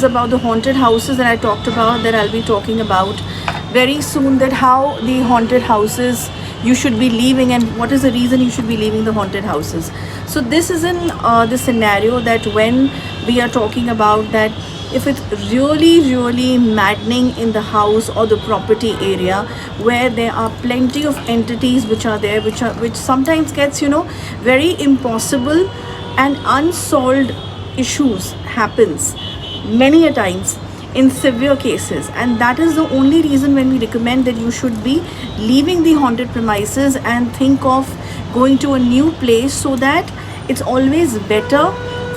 about the haunted houses that I talked about, that I'll be talking about very soon, that how the haunted houses you should be leaving and what is the reason you should be leaving the haunted houses. So this is in the scenario that when we are talking about that, if it's really maddening in the house or the property area where there are plenty of entities which are there, which sometimes gets, you know, very impossible and unsolved issues happens many a times in severe cases, and that is the only reason when we recommend that you should be leaving the haunted premises and think of going to a new place, so that it's always better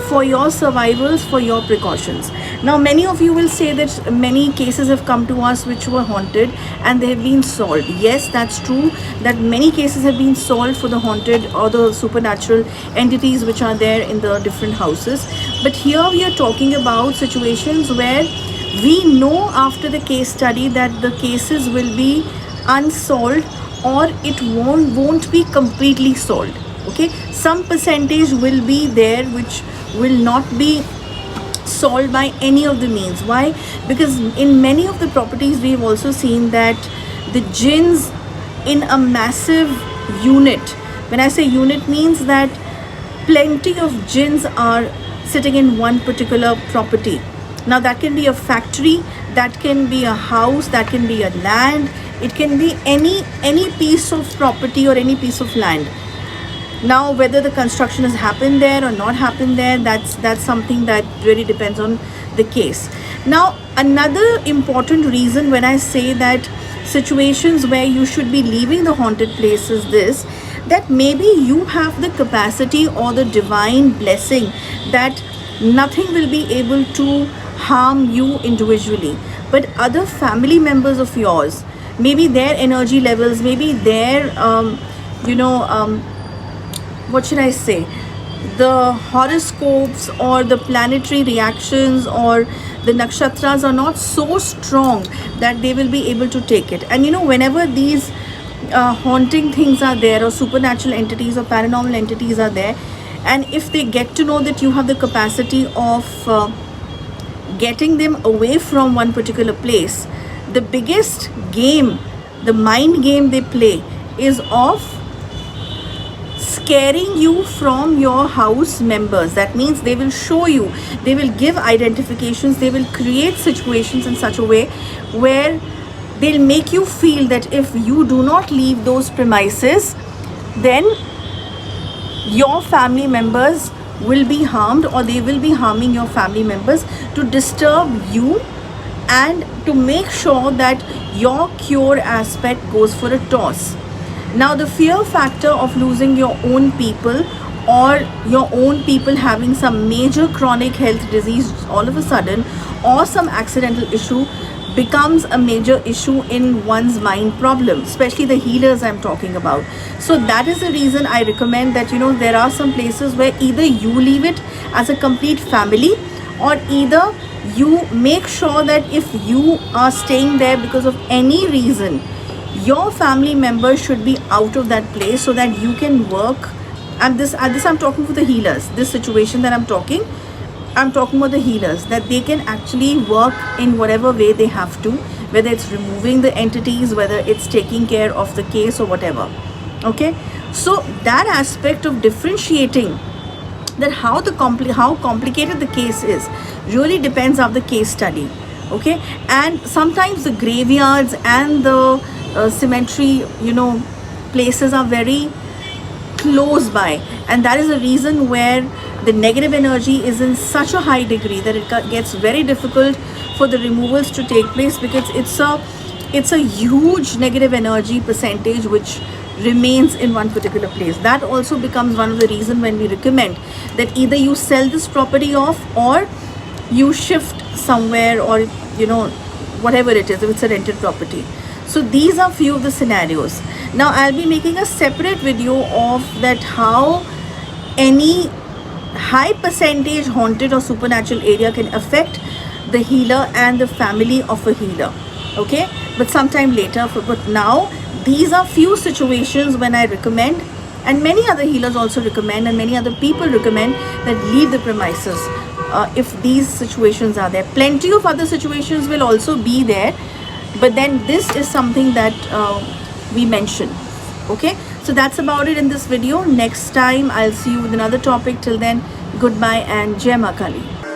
for your survivals, for your precautions. Now many of you will say that many cases have come to us which were haunted and they have been solved. Yes, that's true, that many cases have been solved for the haunted or the supernatural entities which are there in the different houses. But here we are talking about situations where we know after the case study that the cases will be unsolved, or it won't be completely solved. Okay, some percentage will be there which will not be solved by any of the means. Why? Because in many of the properties we've also seen that the jinns in a massive unit, when I say unit, means that plenty of jinns are sitting in one particular property. Now that can be a factory, that can be a house, that can be a land, it can be any piece of property or any piece of land. Now whether the construction has happened there or not happened there, that's something that really depends on the case. Now another important reason when I say that situations where you should be leaving the haunted place is this, that maybe you have the capacity or the divine blessing that nothing will be able to harm you individually, but other family members of yours, maybe their energy levels, maybe their what should I say, the horoscopes or the planetary reactions or the nakshatras are not so strong that they will be able to take it. And you know, whenever these haunting things are there, or supernatural entities or paranormal entities are there, and if they get to know that you have the capacity of getting them away from one particular place, the biggest game, the mind game they play is of scaring you from your house members. That means they will show you, they will give identifications, they will create situations in such a way where they'll make you feel that if you do not leave those premises, then your family members will be harmed, or they will be harming your family members to disturb you and to make sure that your cure aspect goes for a toss. Now the fear factor of losing your own people, or your own people having some major chronic health disease all of a sudden, or some accidental issue, becomes a major issue in one's mind problem, especially the healers I'm talking about. So that is the reason I recommend that, you know, there are some places where either you leave it as a complete family, or either you make sure that if you are staying there because of any reason, your family members should be out of that place, so that you can work. And this I'm talking for the healers. This situation that I'm talking about the healers, that they can actually work in whatever way they have to, whether it's removing the entities, whether it's taking care of the case or whatever. Okay, so that aspect of differentiating that how complicated the case is really depends on the case study. Okay, and sometimes the graveyards and the cemetery, you know, places are very close by, and that is the reason where the negative energy is in such a high degree that it gets very difficult for the removals to take place, because it's a huge negative energy percentage which remains in one particular place. That also becomes one of the reasons when we recommend that either you sell this property off, or you shift somewhere, or you know, whatever it is, if it's a rented property. So these are few of the scenarios. Now I'll be making a separate video of that, how any high percentage haunted or supernatural area can affect the healer and the family of a healer. Okay, but sometime later. But now these are few situations when I recommend, and many other healers also recommend, and many other people recommend, that leave the premises. if these situations are there. Plenty of other situations will also be there, but then this is something that we mention. Okay, so that's about it in this video. Next time I'll see you with another topic. Till then, goodbye and Jai Mahakali.